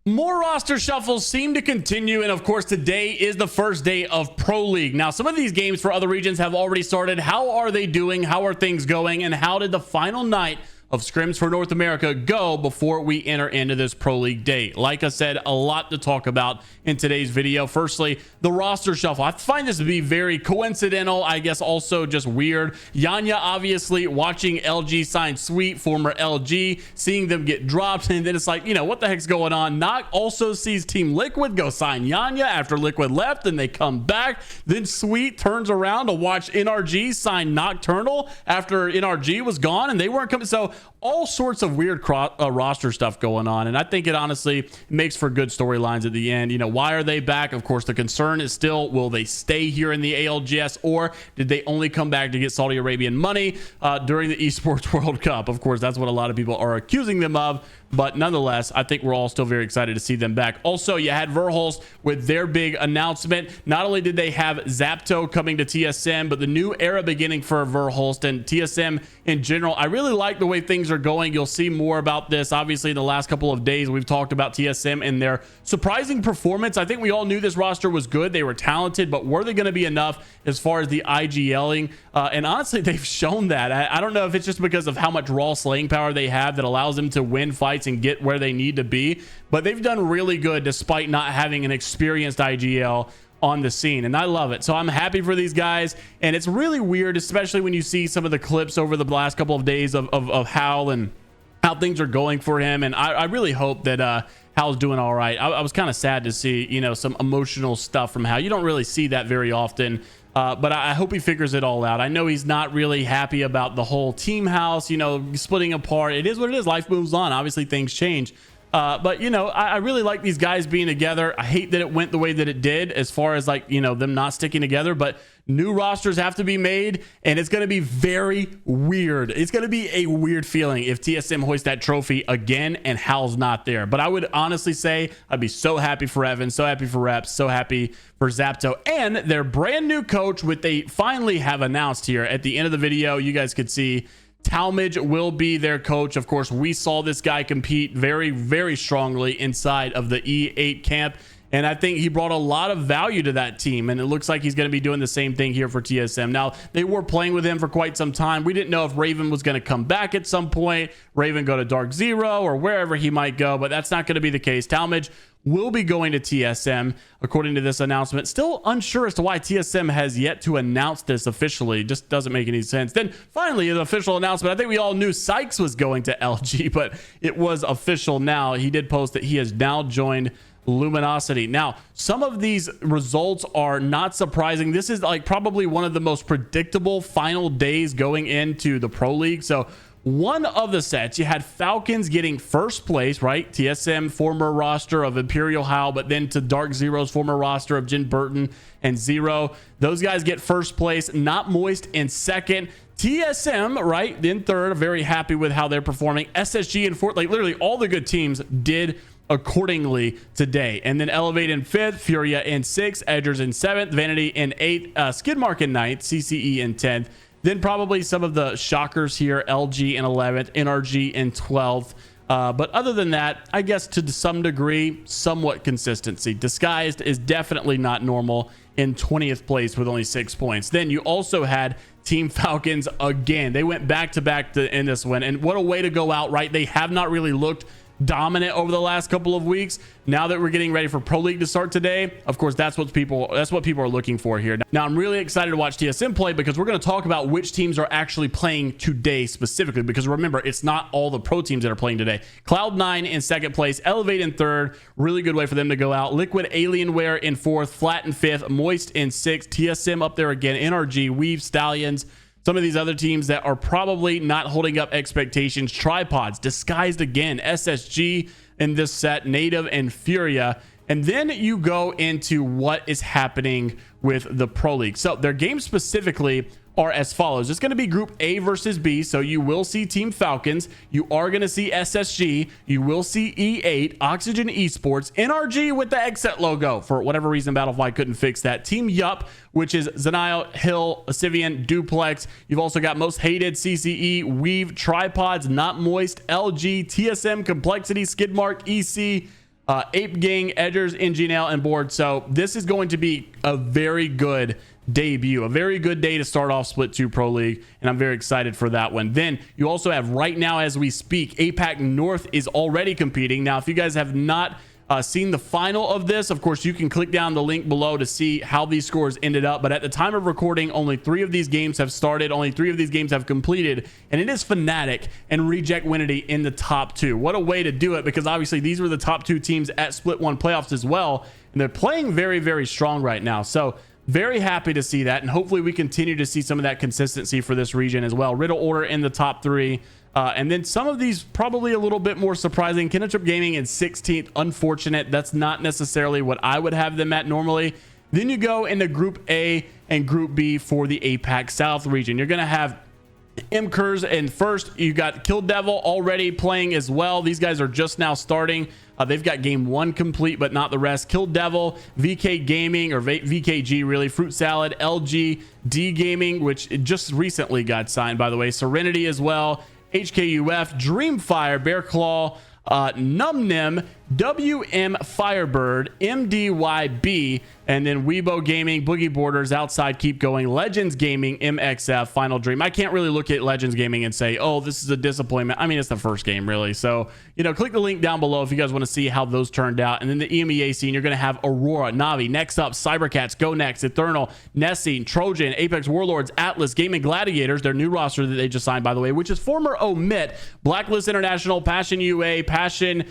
More roster shuffles seem to continue, and of course today is the first day of Pro League. Now, some of these games for other regions have already started. How are they doing? How are things going? And how did the final night of Scrims for North America go before we enter into this Pro League day? Like I said, a lot to talk about in today's video. Firstly, the roster shuffle. I find this to be very coincidental, I guess also just weird. Yanya, obviously, watching LG sign Sweet, former LG, seeing them get dropped, and then it's like, you know, what the heck's going on? Nock also sees Team Liquid go sign Yanya after Liquid left, and they come back. Then Sweet turns around to watch NRG sign Nocturnal after NRG was gone, and they weren't coming. So all sorts of weird roster stuff going on, and I think it honestly makes for good storylines at the end. You know, why are they back? Of course, the concern is still, will they stay here in the ALGS, or did they only come back to get Saudi Arabian money during the Esports World Cup? Of course, that's what a lot of people are accusing them of, but nonetheless, I think we're all still very excited to see them back. Also, you had Verhulst with their big announcement. Not only did they have Zapto coming to TSM, but the new era beginning for Verhulst and TSM in general. I really like the way things are going. You'll see more about this. Obviously, in the last couple of days, we've talked about TSM and their surprising performance. I think we all knew this roster was good. They were talented, but were they going to be enough as far as the IGLing? And honestly, they've shown that. I don't know if it's just because of how much raw slaying power they have that allows them to win fights and get where they need to be, but they've done really good despite not having an experienced IGL on the scene, and I love it. So I'm happy for these guys, and it's really weird, especially when you see some of the clips over the last couple of days of Hal and how things are going for him. And I really hope that Hal's doing all right. I was kind of sad to see, you know, some emotional stuff from Hal. You don't really see that very often. But I hope he figures it all out. I know he's not really happy about the whole team house, you know, splitting apart. It is what it is. Life moves on. Obviously, things change. But, you know, I really like these guys being together. I hate that it went the way that it did as far as, like, you know, them not sticking together. But new rosters have to be made, and it's going to be very weird. It's going to be a weird feeling if TSM hoists that trophy again and Hal's not there. But I would honestly say I'd be so happy for Evan, so happy for Reps, so happy for Zapto and their brand new coach, which they finally have announced here at the end of the video. You guys could see Talmadge will be their coach. Of course, we saw this guy compete very, very strongly inside of the E8 camp, and I think he brought a lot of value to that team, and it looks like he's going to be doing the same thing here for TSM. Now, they were playing with him for quite some time. We didn't know if Raven was going to come back at some point, Raven go to Dark Zero, or wherever he might go, but that's not going to be the case. Talmadge will be going to TSM, according to this announcement. Still unsure as to why TSM has yet to announce this officially. Just doesn't make any sense. Then finally, an official announcement. I think we all knew Sykes was going to LG, but it was official now. He did post that he has now joined Luminosity. Now, some of these results are not surprising. This is like probably one of the most predictable final days going into the Pro League. So one of the sets, you had Falcons getting first place, right? TSM, former roster of Imperial Howl, but then to Dark Zero's former roster of Jin Burton and Zero. Those guys get first place. Not Moist in second. TSM, right, then third. Very happy with how they're performing. SSG in fourth. Like literally all the good teams did accordingly today. And then Elevate in fifth, Furia in sixth, Edgers in seventh, Vanity in eighth, Skidmark in ninth, CCE in 10th. Then probably some of the shockers here, LG in 11th, NRG in 12th. But other than that, I guess to some degree, somewhat consistency. Disguised is definitely not normal in 20th place with only 6 points. Then you also had Team Falcons again. They went back to back in this one. And what a way to go out, right? They have not really looked dominant over the last couple of weeks. Now that we're getting ready for Pro League to start today, of course, that's what people are looking for here. Now, I'm really excited to watch TSM play because we're going to talk about which teams are actually playing today specifically, because remember, it's not all the pro teams that are playing today. Cloud9 in second place, Elevate in third, really good way for them to go out. Liquid Alienware in fourth, Flat in fifth, Moist in sixth, TSM up there again, NRG, Weave, Stallions. Some of these other teams that are probably not holding up expectations, Tripods, Disguised again, SSG in this set, Native and Furia. And then you go into what is happening with the Pro League. So their games specifically are as follows. It's going to be Group A versus B. So you will see Team Falcons. You are going to see SSG. You will see E8, Oxygen Esports, NRG with the Xset logo. For whatever reason, Battlefly couldn't fix that. Team Yup, which is Zanio, Hill, Sivian, Duplex. You've also got Most Hated, CCE, Weave, Tripods, Not Moist, LG, TSM, Complexity, Skidmark, EC, Ape Gang, Edgers, NGNL, and Board. So this is going to be a very good debut, a very good day to start off Split 2 Pro League, and I'm very excited for that one. Then you also have, right now as we speak, APAC North is already competing. Now, if you guys have not seen the final of this, of course, you can click down the link below to see how these scores ended up. But at the time of recording, only 3 of these games have started. Only 3 of these games have completed. And it is Fnatic and Reject Winity in the top 2. What a way to do it, because obviously these were the top 2 teams at Split 1 playoffs as well. And they're playing very, very strong right now. So very happy to see that. And hopefully we continue to see some of that consistency for this region as well. Riddle Order in the top 3. And then some of these probably a little bit more surprising. Kindertrip Gaming in 16th. Unfortunate. That's not necessarily what I would have them at normally. Then you go into Group A and Group B for the APAC South region. You're going to have MKers in first. You got Kill Devil already playing as well. These guys are just now starting. They've got game 1 complete, but not the rest. Kill Devil, VK Gaming, or VKG really, Fruit Salad, LGD Gaming, which just recently got signed, by the way. Serenity as well. HKUF, Dreamfire, Bear Claw, Numnim, WM Firebird, MDYB, and then Weibo Gaming, Boogie Borders, Outside Keep Going, Legends Gaming, MXF, Final Dream. I can't really look at Legends Gaming and say, oh, this is a disappointment. I mean, it's the first game, really. So, you know, click the link down below if you guys want to see how those turned out. And then the EMEA scene, you're going to have Aurora, Navi, Next Up, Cybercats, Go Next, Eternal, Nessie, Trojan, Apex Warlords, Atlas, Gaming Gladiators, their new roster that they just signed, by the way, which is former Omit, Blacklist International, Passion UA, Passion...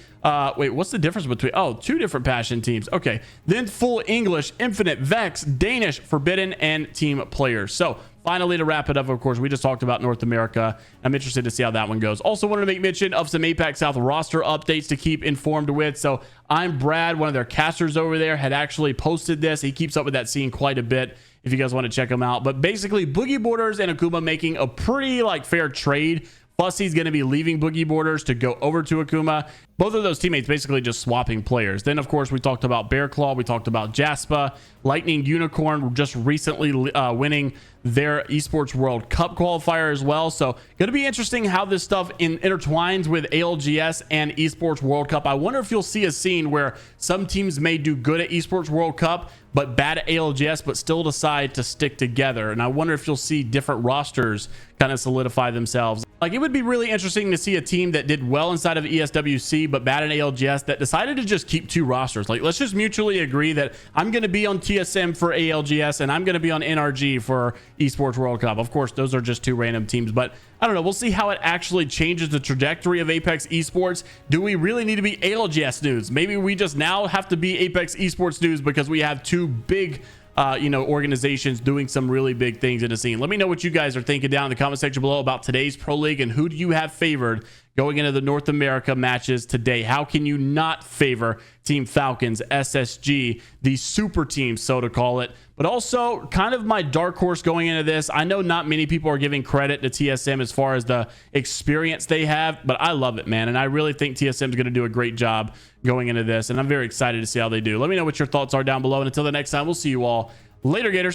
wait, what's the difference between... Oh, 2 different Passion teams. Okay. Then Full English, Infinite, Vex, Danish, Forbidden, and Team Players. So finally, to wrap it up, of course, we just talked about North America. I'm interested to see how that one goes. Also wanted to make mention of some APAC South roster updates to keep informed with. So I'm Brad, one of their casters over there, had actually posted this. He keeps up with that scene quite a bit if you guys want to check him out. But basically, Boogie Borders and Akuma making a pretty fair trade. Fussy's going to be leaving Boogie Borders to go over to Akuma. Both of those teammates basically just swapping players. Then, of course, we talked about Bear Claw. We talked about Jaspa. Lightning Unicorn just recently winning their Esports World Cup qualifier as well. So going to be interesting how this stuff intertwines with ALGS and Esports World Cup. I wonder if you'll see a scene where some teams may do good at Esports World Cup, but bad at ALGS, but still decide to stick together. And I wonder if you'll see different rosters kind of solidify themselves. Like, it would be really interesting to see a team that did well inside of ESWC, but bad in ALGS, that decided to just keep 2 rosters. Like, let's just mutually agree that I'm going to be on TSM for ALGS and I'm going to be on NRG for Esports World Cup. Of course, those are just 2 random teams, but I don't know. We'll see how it actually changes the trajectory of Apex Esports. Do we really need to be ALGS news? Maybe we just now have to be Apex Esports news because we have 2 big organizations doing some really big things in the scene. Let me know what you guys are thinking down in the comment section below about today's Pro League, and who do you have favored going into the North America matches today? How can you not favor Team Falcons, SSG, the super team, so to call it? But also kind of my dark horse going into this. I know not many people are giving credit to TSM as far as the experience they have, but I love it, man. And I really think TSM is going to do a great job going into this, and I'm very excited to see how they do. Let me know what your thoughts are down below. And until the next time, we'll see you all later, Gators.